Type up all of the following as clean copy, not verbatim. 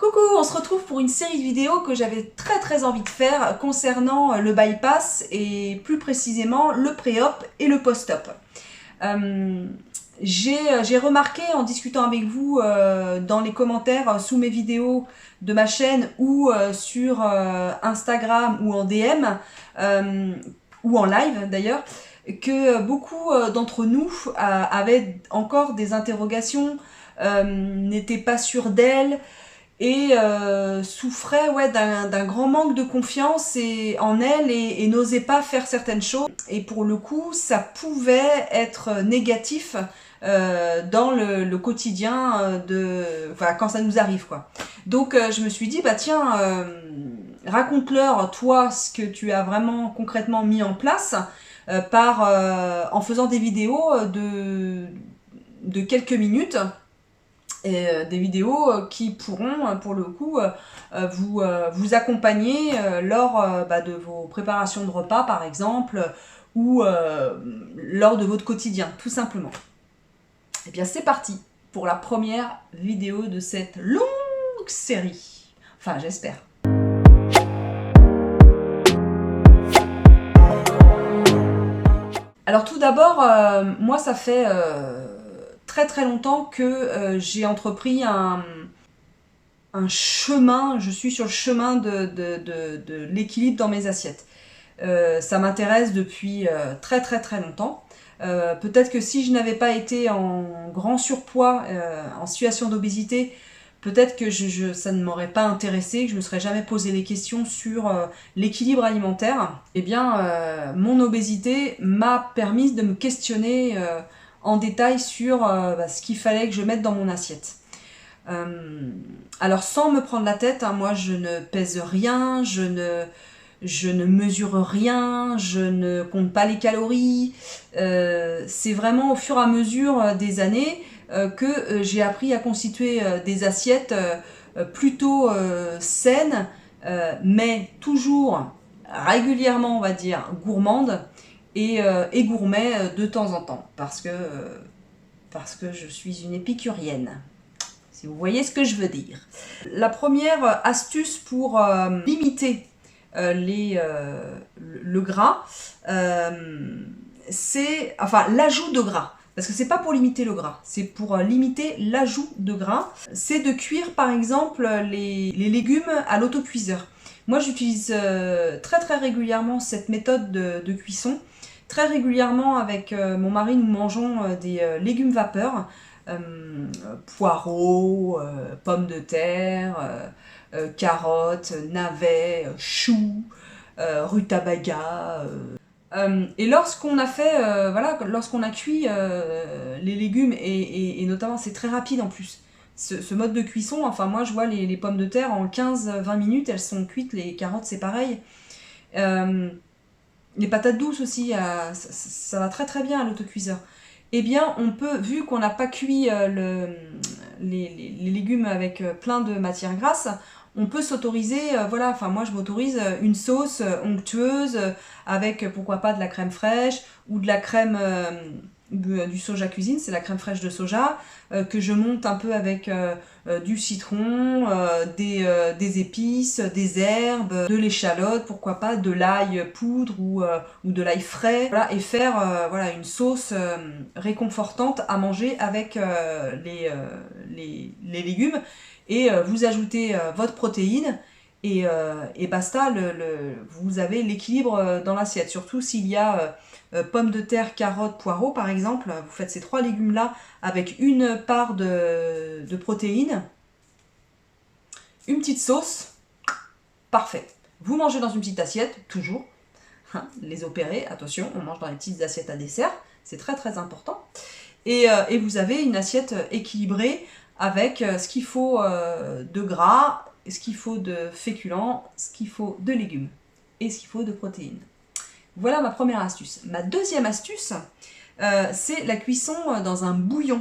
Coucou, on se retrouve pour une série de vidéos que j'avais très envie de faire concernant le bypass et plus précisément le pré-op et le post-op. J'ai remarqué en discutant avec vous dans les commentaires sous mes vidéos de ma chaîne ou sur Instagram ou en DM ou en live d'ailleurs, que beaucoup d'entre nous avaient encore des interrogations, n'étaient pas sûrs d'elles et souffrait d'un grand manque de confiance en elle et n'osait pas faire certaines choses. Et pour le coup, ça pouvait être négatif dans le quotidien, quand ça nous arrive, quoi. Donc je me suis dit, bah tiens, raconte-leur, toi, ce que tu as vraiment concrètement mis en place en faisant des vidéos de quelques minutes. Et des vidéos qui pourront pour le coup vous accompagner lors de vos préparations de repas par exemple ou lors de votre quotidien tout simplement. Et bien c'est parti pour la première vidéo de cette longue série, enfin j'espère. Alors tout d'abord, moi ça fait très longtemps que j'ai entrepris un chemin, je suis sur le chemin de l'équilibre dans mes assiettes. Ça m'intéresse depuis très longtemps. Peut-être que si je n'avais pas été en grand surpoids, en situation d'obésité, peut-être que ça ne m'aurait pas intéressé, que je ne me serais jamais posé les questions sur l'équilibre alimentaire. Eh bien, mon obésité m'a permis de me questionner en détail sur ce qu'il fallait que je mette dans mon assiette. Alors sans me prendre la tête, hein, moi je ne pèse rien, je ne mesure rien, je ne compte pas les calories. C'est vraiment au fur et à mesure des années que j'ai appris à constituer des assiettes plutôt saines, mais toujours régulièrement, on va dire, gourmandes et gourmet de temps en temps, parce que je suis une épicurienne, si vous voyez ce que je veux dire. La première astuce pour limiter le gras, c'est l'ajout de gras. Parce que c'est pas pour limiter le gras, c'est pour limiter l'ajout de gras. C'est de cuire par exemple les légumes à l'autocuiseur. Moi j'utilise très régulièrement cette méthode de cuisson. Très régulièrement avec mon mari, nous mangeons des légumes vapeur, poireaux, pommes de terre, carottes, navets, choux, rutabaga. Et lorsqu'on a fait, lorsqu'on a cuit les légumes, et notamment c'est très rapide en plus, ce mode de cuisson, enfin moi je vois les pommes de terre en 15-20 minutes, elles sont cuites, les carottes c'est pareil. Les patates douces aussi, ça va très bien à l'autocuiseur. Eh bien, on peut, vu qu'on n'a pas cuit les légumes avec plein de matière grasse, on peut s'autoriser, moi je m'autorise une sauce onctueuse avec pourquoi pas de la crème fraîche ou de la crème du soja cuisine, c'est la crème fraîche de soja, que je monte un peu avec du citron, des épices, des herbes, de l'échalote, pourquoi pas de l'ail poudre ou de l'ail frais, voilà, et faire une sauce réconfortante à manger avec les légumes, et vous ajoutez votre protéine et basta, vous avez l'équilibre dans l'assiette, surtout s'il y a pommes de terre, carottes, poireaux par exemple. Vous faites ces trois légumes là avec une part de protéines, une petite sauce, parfait. Vous mangez dans une petite assiette, toujours, les opérer, attention, on mange dans les petites assiettes à dessert, c'est très important, et vous avez une assiette équilibrée avec ce qu'il faut de gras, ce qu'il faut de féculents, ce qu'il faut de légumes et ce qu'il faut de protéines. Voilà ma première astuce. Ma deuxième astuce, c'est la cuisson dans un bouillon.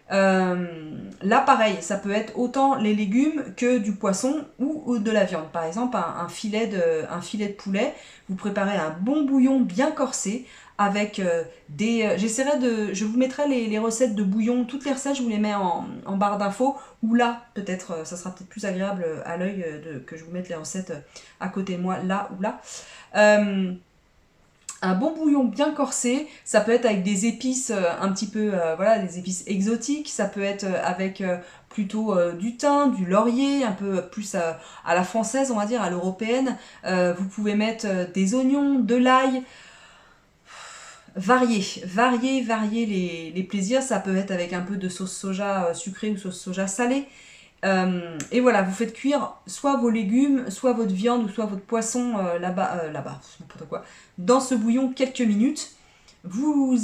Là pareil, ça peut être autant les légumes que du poisson ou de la viande. Par exemple, un filet de poulet, vous préparez un bon bouillon bien corsé avec j'essaierai je vous mettrai les recettes de bouillon, toutes les recettes je vous les mets en barre d'infos, ou là, peut-être, ça sera peut-être plus agréable à l'œil que je vous mette les recettes à côté de moi, là ou là. Un bon bouillon bien corsé, ça peut être avec des épices un petit peu, voilà, des épices exotiques, ça peut être avec plutôt du thym, du laurier, un peu plus à la française, on va dire, à l'européenne. Vous pouvez mettre des oignons, de l'ail, varier les plaisirs. Ça peut être avec un peu de sauce soja sucrée ou sauce soja salée. Et voilà, vous faites cuire soit vos légumes, soit votre viande ou soit votre poisson là-bas, n'importe quoi, dans ce bouillon quelques minutes. Vous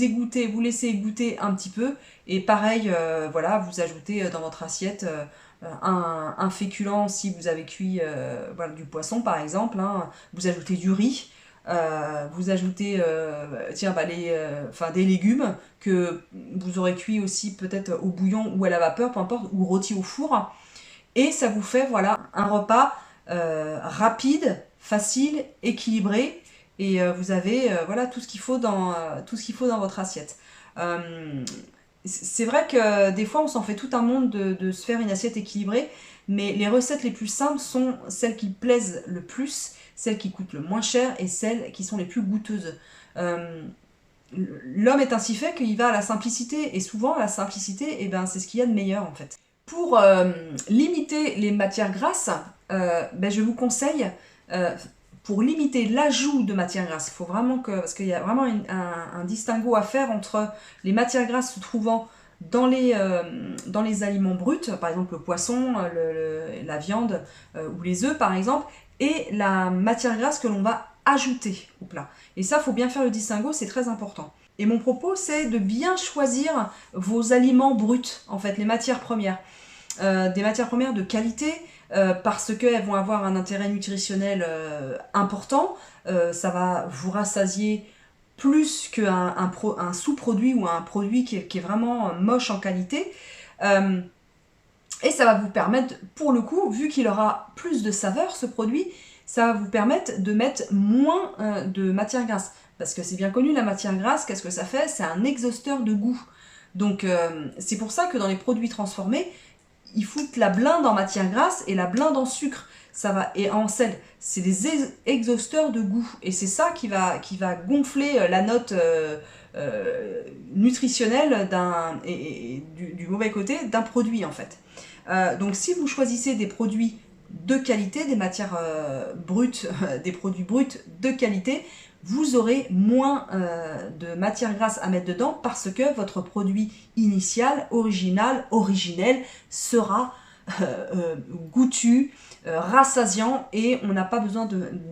laissez égoutter un petit peu, et pareil, voilà, vous ajoutez dans votre assiette un féculent si vous avez cuit voilà, du poisson par exemple, hein. Vous ajoutez du riz, vous ajoutez des légumes que vous aurez cuit aussi peut-être au bouillon ou à la vapeur, peu importe, ou rôti au four. Et ça vous fait voilà, un repas rapide, facile, équilibré, et vous avez voilà, tout ce qu'il faut dans votre assiette. C'est vrai que des fois on s'en fait tout un monde de se faire une assiette équilibrée, mais les recettes les plus simples sont celles qui plaisent le plus, celles qui coûtent le moins cher et celles qui sont les plus goûteuses. L'homme est ainsi fait qu'il va à la simplicité, et souvent la simplicité, eh ben, c'est ce qu'il y a de meilleur en fait. Pour limiter les matières grasses, je vous conseille, pour limiter l'ajout de matières grasses, il faut vraiment parce qu'il y a vraiment un distinguo à faire entre les matières grasses se trouvant dans les aliments bruts, par exemple le poisson, la viande ou les œufs par exemple, et la matière grasse que l'on va ajouter au plat. Et ça, il faut bien faire le distinguo, c'est très important. Et mon propos, c'est de bien choisir vos aliments bruts, en fait, les matières premières. Des matières premières de qualité, parce qu'elles vont avoir un intérêt nutritionnel important. Ça va vous rassasier plus qu'un sous-produit ou un produit qui est vraiment moche en qualité. Et ça va vous permettre, pour le coup, vu qu'il aura plus de saveur, ce produit, ça va vous permettre de mettre moins de matière grasse. Parce que c'est bien connu, la matière grasse, qu'est-ce que ça fait? C'est un exhausteur de goût. Donc c'est pour ça que dans les produits transformés, ils foutent la blinde en matière grasse et la blinde en sucre. Et en sel. C'est des exhausteurs de goût. Et c'est ça qui va gonfler la note nutritionnelle du mauvais côté d'un produit en fait. Donc si vous choisissez des produits de qualité, des matières brutes, des produits bruts de qualité, vous aurez moins de matière grasse à mettre dedans, parce que votre produit initial, originel, sera goûtu, rassasiant, et on n'a pas besoin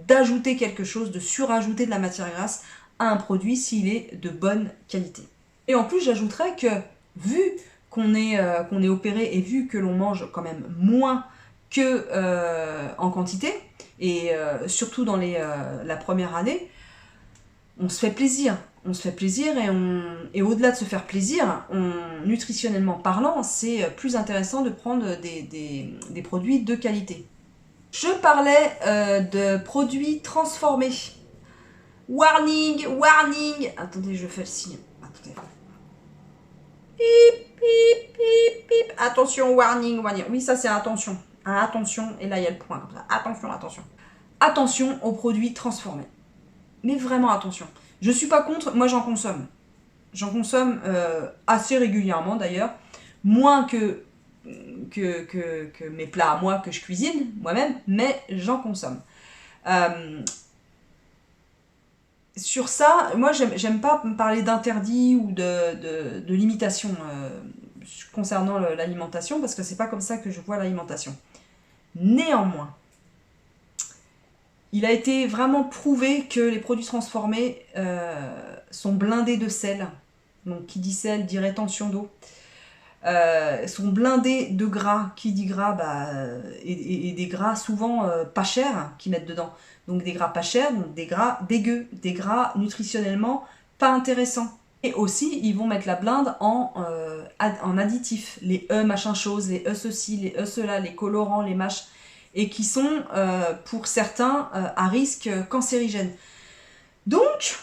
d'ajouter quelque chose, de surajouter de la matière grasse à un produit s'il est de bonne qualité. Et en plus, j'ajouterais que vu qu'on est opéré et vu que l'on mange quand même moins que en quantité, et surtout dans la première année, on se fait plaisir. On se fait plaisir, et au-delà de se faire plaisir, nutritionnellement parlant, c'est plus intéressant de prendre des produits de qualité. Je parlais de produits transformés. Warning, warning. Attendez, je fais le signe. Attendez. Pip, pip, pip, pip. Attention, warning, warning. Oui, ça c'est attention. Attention, et là il y a le point comme ça. Attention, attention. Attention aux produits transformés. Mais vraiment attention. Je suis pas contre, moi j'en consomme. J'en consomme assez régulièrement d'ailleurs. Moins que mes plats à moi que je cuisine moi-même, mais j'en consomme. Sur ça, moi j'aime pas parler d'interdit ou de limitation concernant l'alimentation, parce que c'est pas comme ça que je vois l'alimentation. Néanmoins, il a été vraiment prouvé que les produits transformés sont blindés de sel. Donc qui dit sel dit rétention d'eau. Sont blindés de gras. Qui dit gras, et des gras souvent pas chers qu'ils mettent dedans. Donc des gras pas chers, donc des gras dégueux, des gras nutritionnellement pas intéressants. Et aussi, ils vont mettre la blinde en additifs. Les machin chose, les ceci, les cela, les colorants, les mâches. Et qui sont, pour certains, à risque cancérigène. Donc,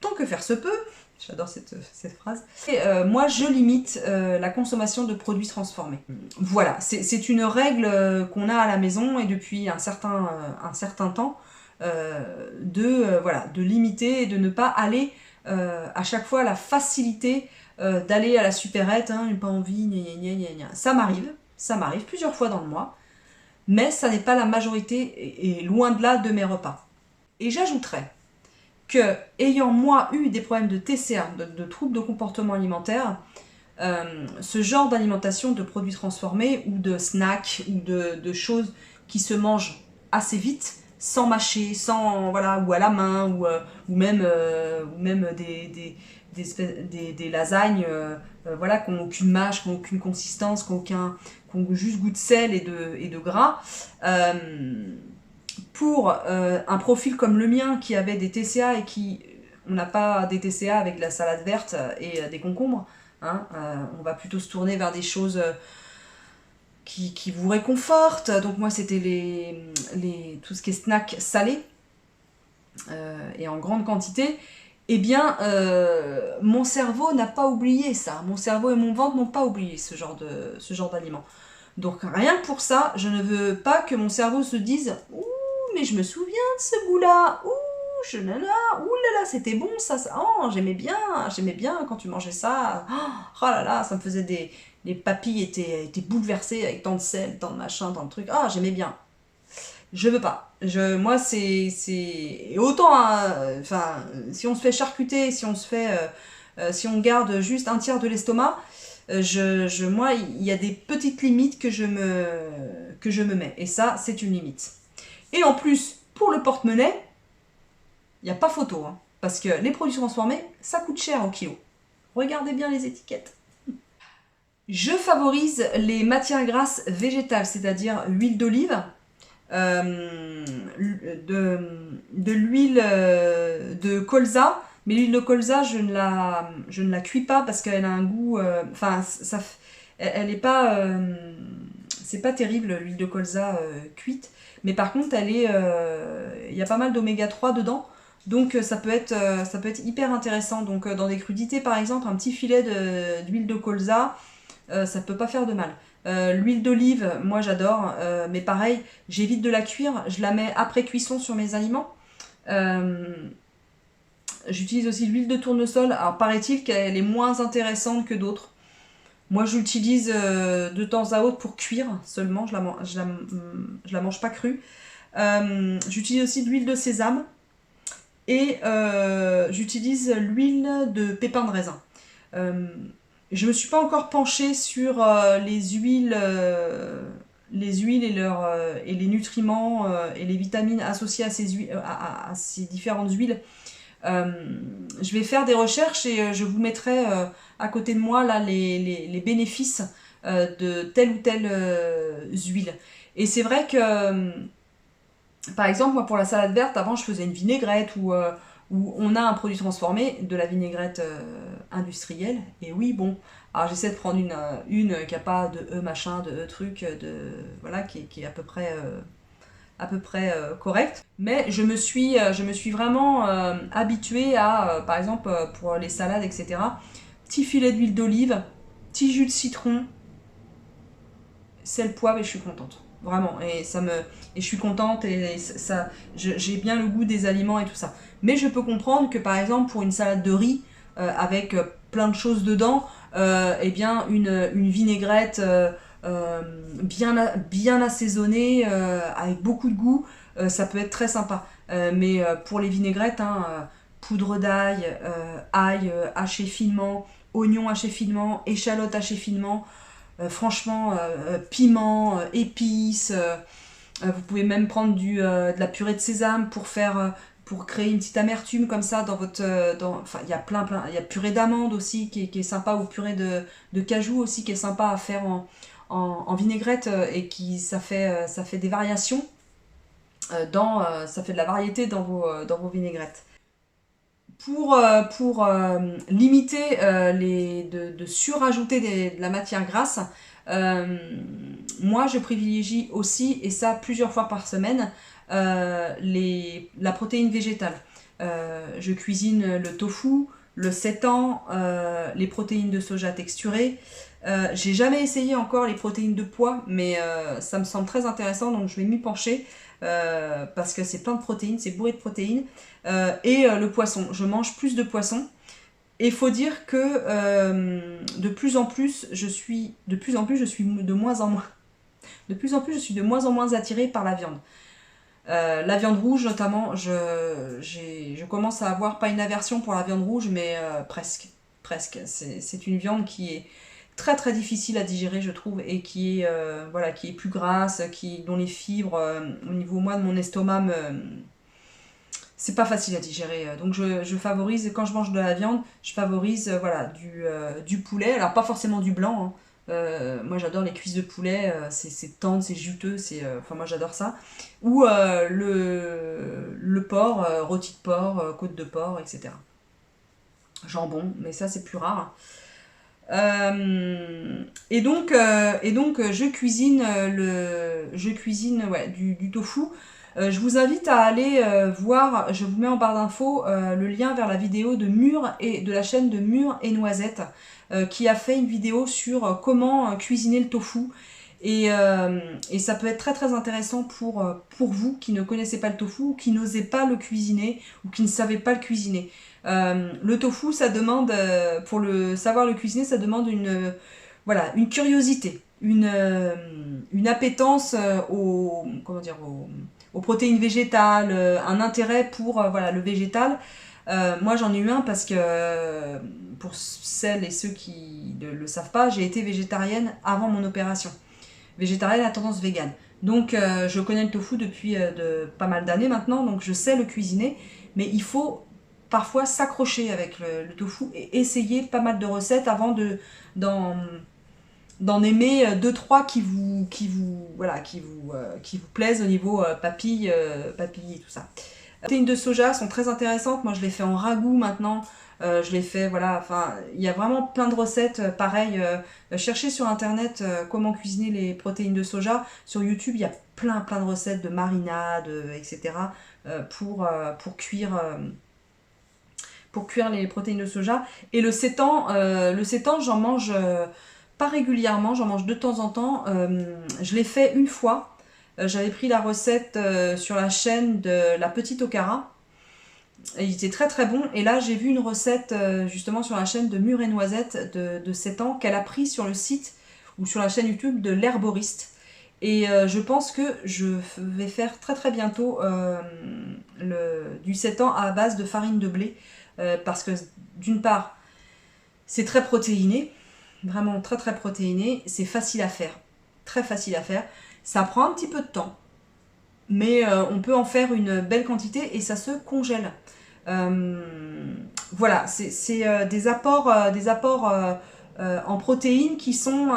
tant que faire se peut, j'adore cette phrase, et, moi je limite la consommation de produits transformés. Voilà, c'est une règle qu'on a à la maison et depuis un certain temps, voilà, de limiter et de ne pas aller à chaque fois à la facilité d'aller à la supérette, hein, j'ai pas envie, gna gna gna gna. Ça m'arrive plusieurs fois dans le mois, mais ça n'est pas la majorité et loin de là de mes repas. Et j'ajouterais que, ayant moi eu des problèmes de TCA, de troubles de comportement alimentaire, ce genre d'alimentation de produits transformés ou de snacks ou de choses qui se mangent assez vite, sans mâcher, sans, voilà, ou à la main, ou même des lasagnes voilà, qui n'ont aucune mâche, qui n'ont aucune consistance, qui ont juste goût de sel et de gras. Pour un profil comme le mien qui avait des TCA et on n'a pas des TCA avec de la salade verte et des concombres, hein, on va plutôt se tourner vers des choses qui vous réconfortent. Donc moi c'était tout ce qui est snack salé et en grande quantité. Eh bien, mon cerveau n'a pas oublié ça. Mon cerveau et mon ventre n'ont pas oublié ce genre d'aliments. Donc rien que pour ça, je ne veux pas que mon cerveau se dise « Ouh, mais je me souviens de ce goût-là. Ouh, ouh là là, c'était bon ça. Oh, j'aimais bien quand tu mangeais ça. Oh là là, ça me faisait les papilles étaient bouleversées avec tant de sel, tant de machin, tant de trucs. Ah, j'aimais bien. » Je veux pas. Moi, c'est... Et autant, enfin, si on se fait charcuter, si on garde juste un tiers de l'estomac, moi, il y a des petites limites que je me mets. Et ça, c'est une limite. Et en plus, pour le porte-monnaie, il n'y a pas photo. Hein, parce que les produits transformés, ça coûte cher au kilo. Regardez bien les étiquettes. Je favorise les matières grasses végétales, c'est-à-dire huile d'olive, de l'huile de colza, mais l'huile de colza je ne la cuis pas parce qu'elle a un goût enfin elle est pas c'est pas terrible l'huile de colza cuite, mais par contre il y a pas mal d'oméga 3 dedans, donc ça peut être hyper intéressant. Donc dans des crudités par exemple, un petit filet d'huile de colza, ça peut pas faire de mal. L'huile d'olive, moi j'adore, mais pareil, j'évite de la cuire, je la mets après cuisson sur mes aliments. J'utilise aussi l'huile de tournesol, alors paraît-il qu'elle est moins intéressante que d'autres. Moi je l'utilise de temps à autre pour cuire seulement, je la mange pas crue. J'utilise aussi de l'huile de sésame et j'utilise l'huile de pépins de raisin. Je me suis pas encore penchée sur les huiles et les nutriments et les vitamines associées à ces différentes huiles. Je vais faire des recherches et je vous mettrai à côté de moi là les bénéfices de telle ou telle huile. Et c'est vrai que par exemple, moi pour la salade verte, avant je faisais une vinaigrette où on a un produit transformé, de la vinaigrette industrielle. Et oui, bon, alors j'essaie de prendre une qui n'a pas de machin, de truc, voilà, qui est à peu près correcte. Mais je me suis vraiment habituée à, par exemple, pour les salades, etc., petit filet d'huile d'olive, petit jus de citron, sel, poivre, et je suis contente. Vraiment, et je suis contente et j'ai bien le goût des aliments et tout ça. Mais je peux comprendre que par exemple pour une salade de riz avec plein de choses dedans, eh bien une vinaigrette bien assaisonnée avec beaucoup de goût, ça peut être très sympa. Mais pour les vinaigrettes, hein, poudre d'ail, ail haché finement, oignon haché finement, échalote haché finement. Franchement, piment, épices, vous pouvez même prendre de la purée de sésame pour créer une petite amertume comme ça dans votre... Enfin, il y a plein, il y a purée d'amande aussi qui est sympa, ou purée de cajou aussi qui est sympa à faire en vinaigrette et ça fait des variations, ça fait de la variété dans vos vinaigrettes. Pour limiter de surajouter de la matière grasse, moi je privilégie aussi, et ça plusieurs fois par semaine, la protéine végétale. Je cuisine le tofu, le seitan, les protéines de soja texturées. J'ai jamais essayé encore les protéines de pois, mais ça me semble très intéressant, donc je vais m'y pencher. Parce que c'est plein de protéines, c'est bourré de protéines. Le poisson, je mange plus de poisson. Et il faut dire que de plus en plus, je suis de moins en moins. De plus en plus, je suis de moins en moins attirée par la viande. La viande rouge, notamment, je commence à avoir pas une aversion pour la viande rouge, mais presque. Presque. C'est une viande qui est très très difficile à digérer, je trouve, et qui est, voilà, qui est plus grasse, dont les fibres, au niveau moi de mon estomac, c'est pas facile à digérer. Donc je favorise, quand je mange de la viande, je favorise voilà, du poulet, alors pas forcément du blanc, hein. Moi j'adore les cuisses de poulet, c'est tendre, c'est juteux, enfin moi j'adore ça. Ou le porc, rôti de porc, côte de porc, etc. Jambon, mais ça c'est plus rare. Je cuisine ouais, du tofu. Je vous invite à aller voir, je vous mets en barre d'infos le lien vers la vidéo de la chaîne de Mûre et Noisettes qui a fait une vidéo sur comment cuisiner le tofu. Et ça peut être très très intéressant pour vous qui ne connaissez pas le tofu, ou qui n'osez pas le cuisiner, ou qui ne savez pas le cuisiner. Le tofu, ça demande, savoir le cuisiner, ça demande une curiosité, une appétence aux protéines végétales, un intérêt pour voilà, le végétal. Moi j'en ai eu un parce que, pour celles et ceux qui ne le savent pas, j'ai été végétarienne avant mon opération. Végétarienne à tendance végane. Donc je connais le tofu depuis pas mal d'années maintenant, donc je sais le cuisiner, mais il faut parfois s'accrocher avec le tofu et essayer pas mal de recettes avant d'en aimer 2-3 qui vous plaisent au niveau papilles et tout ça. Les protéines de soja sont très intéressantes. Moi je les fais en ragoût maintenant. Je les fais, voilà, enfin, il y a vraiment plein de recettes pareil. Cherchez sur internet comment cuisiner les protéines de soja. Sur YouTube, il y a plein de recettes de marinade, etc. Pour cuire les protéines de soja. Et le seitan, j'en mange pas régulièrement, j'en mange de temps en temps. Je l'ai fait une fois. J'avais pris la recette sur la chaîne de La Petite Okara. Et il était très très bon. Et là, j'ai vu une recette justement sur la chaîne de Mûre et Noisettes de seitan qu'elle a pris sur le site ou sur la chaîne YouTube de l'herboriste. Et je pense que je vais faire très très bientôt du seitan à base de farine de blé. Parce que d'une part, c'est très protéiné, vraiment très très protéiné, c'est facile à faire, très facile à faire. Ça prend un petit peu de temps, mais on peut en faire une belle quantité et ça se congèle. Voilà, c'est des apports en protéines qui sont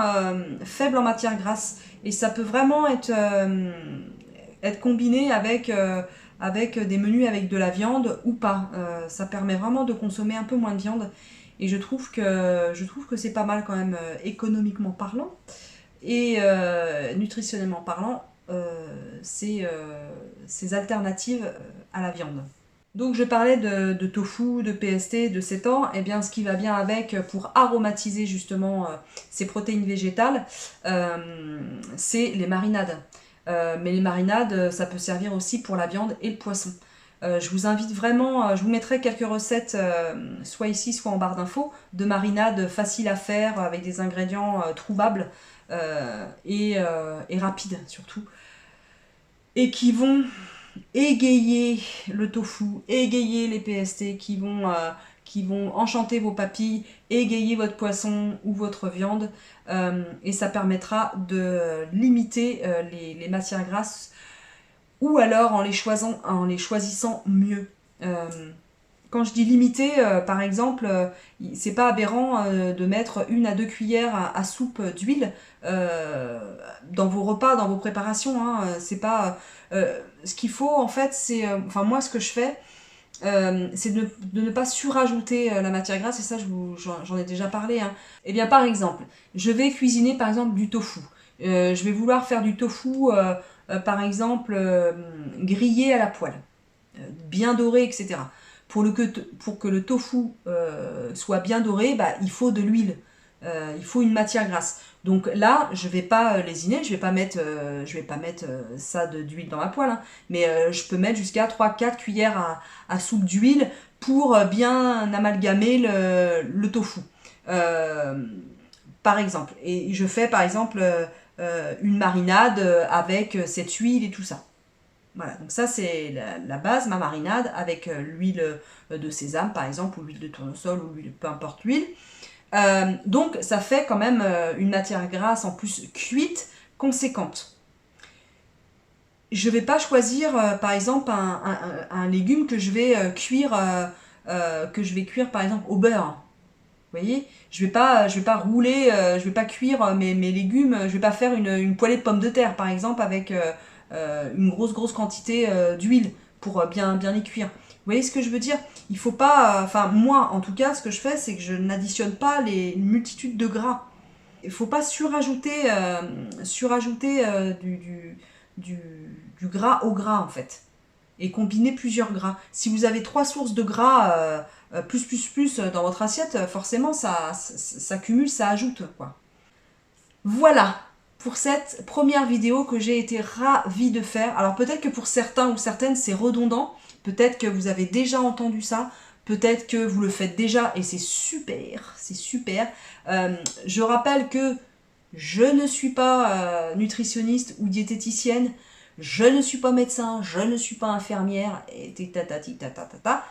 faibles en matière grasse. Et ça peut vraiment être combiné avec des menus avec de la viande ou pas. Ça permet vraiment de consommer un peu moins de viande. Et je trouve que c'est pas mal quand même, économiquement parlant. Et nutritionnellement parlant, ces alternatives à la viande. Donc je parlais de tofu, de PST, de seitan, et bien ce qui va bien avec pour aromatiser justement ces protéines végétales, c'est les marinades. Mais les marinades, ça peut servir aussi pour la viande et le poisson. Je vous invite vraiment, je vous mettrai quelques recettes, soit ici, soit en barre d'infos, de marinades faciles à faire avec des ingrédients trouvables et rapides surtout. Et qui vont égayer le tofu, égayer les PST, qui vont enchanter vos papilles, égayer votre poisson ou votre viande, et ça permettra de limiter les matières grasses, ou alors en les choisissant mieux. Quand je dis limiter, par exemple, c'est pas aberrant de mettre 1 à 2 cuillères à soupe d'huile dans vos repas, dans vos préparations. Hein. C'est pas ce qu'il faut en fait, c'est enfin moi ce que je fais, c'est de ne pas surajouter la matière grasse, et ça j'en ai déjà parlé. Hein. Et bien par exemple, je vais cuisiner par exemple du tofu. Je vais vouloir faire du tofu par exemple grillé à la poêle, bien doré, etc. pour que le tofu soit bien doré, bah, il faut de l'huile, il faut une matière grasse. Donc là, je vais pas lésiner, je vais pas mettre ça d'huile dans ma poêle, hein, mais je peux mettre jusqu'à 3-4 cuillères à soupe d'huile pour bien amalgamer le tofu. Par exemple, et je fais par exemple une marinade avec cette huile et tout ça. Voilà, donc ça c'est la base, ma marinade, avec l'huile de sésame par exemple, ou l'huile de tournesol, ou l'huile, peu importe l'huile. Donc ça fait quand même une matière grasse en plus cuite, conséquente. Je vais pas choisir par exemple un légume que je vais cuire par exemple au beurre. Vous voyez, je vais pas rouler, je vais pas cuire mes légumes, je vais pas faire une poêlée de pommes de terre par exemple avec une grosse quantité d'huile pour bien les cuire. Vous voyez ce que je veux dire? Il faut pas, enfin moi en tout cas, ce que je fais, c'est que je n'additionne pas les multitudes de gras. Il faut pas surajouter du, du gras au gras en fait, et combiner plusieurs gras. Si vous avez 3 sources de gras plus dans votre assiette, forcément ça cumule, ça ajoute quoi. Voilà pour cette première vidéo que j'ai été ravie de faire. Alors peut-être que pour certains ou certaines c'est redondant, peut-être que vous avez déjà entendu ça, peut-être que vous le faites déjà et c'est super, c'est super. Je rappelle que je ne suis pas nutritionniste ou diététicienne, je ne suis pas médecin, je ne suis pas infirmière, et ta.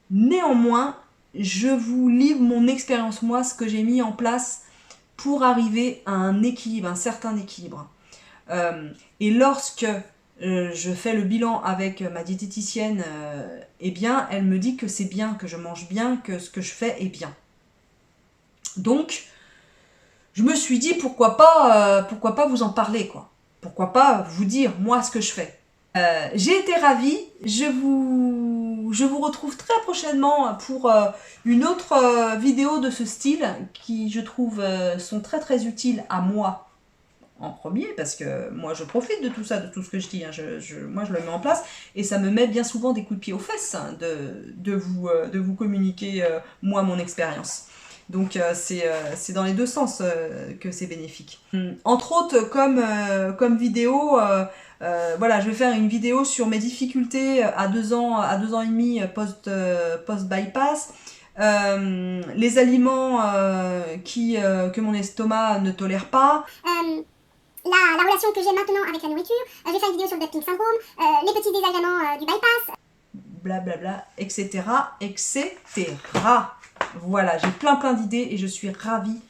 Néanmoins, je vous livre mon expérience, moi, ce que j'ai mis en place pour arriver à un équilibre, un certain équilibre. Et lorsque je fais le bilan avec ma diététicienne, eh bien, elle me dit que c'est bien, que je mange bien, que ce que je fais est bien. Donc, je me suis dit pourquoi pas vous en parler, quoi. Pourquoi pas vous dire moi ce que je fais. J'ai été ravie. Je vous retrouve très prochainement pour une autre vidéo de ce style qui, je trouve, sont très utiles à moi en premier, parce que moi je profite de tout ça, de tout ce que je dis, hein. Moi je le mets en place et ça me met bien souvent des coups de pied aux fesses, hein, de vous communiquer moi mon expérience. Donc c'est dans les deux sens que c'est bénéfique. Entre autres, comme vidéo, voilà, je vais faire une vidéo sur mes difficultés à 2 ans et demi post-bypass. Les aliments que mon estomac ne tolère pas. La relation que j'ai maintenant avec la nourriture, j'ai fait une vidéo sur le dumping syndrome, les petits désagréments du bypass. Blablabla, etc. etc. Voilà, j'ai plein d'idées et je suis ravie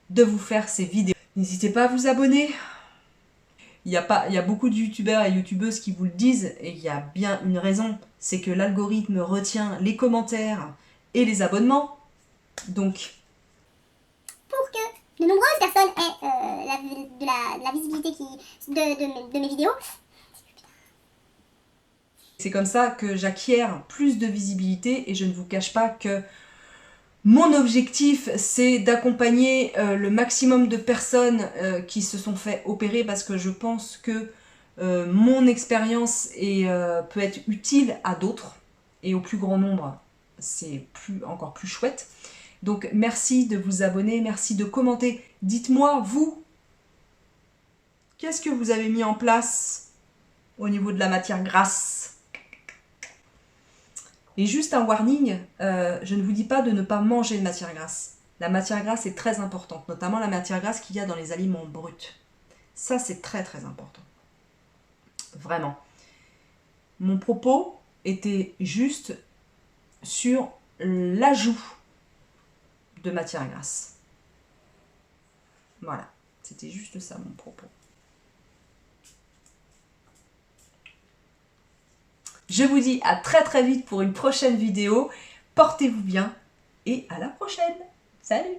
de vous faire ces vidéos. N'hésitez pas à vous abonner. Il y a beaucoup de youtubeurs et youtubeuses qui vous le disent, et il y a bien une raison, c'est que l'algorithme retient les commentaires et les abonnements. Donc, pour que de nombreuses personnes aient de la visibilité de mes vidéos. C'est comme ça que j'acquiers plus de visibilité, et je ne vous cache pas que mon objectif, c'est d'accompagner le maximum de personnes qui se sont fait opérer, parce que je pense que mon expérience peut être utile à d'autres, et au plus grand nombre, c'est encore plus chouette. Donc merci de vous abonner, merci de commenter. Dites-moi, vous, qu'est-ce que vous avez mis en place au niveau de la matière grasse? Et juste un warning, je ne vous dis pas de ne pas manger de matière grasse. La matière grasse est très importante, notamment la matière grasse qu'il y a dans les aliments bruts. Ça, c'est très important. Vraiment. Mon propos était juste sur l'ajout de matière grasse. Voilà, c'était juste ça mon propos. Je vous dis à très vite pour une prochaine vidéo. Portez-vous bien et à la prochaine. Salut!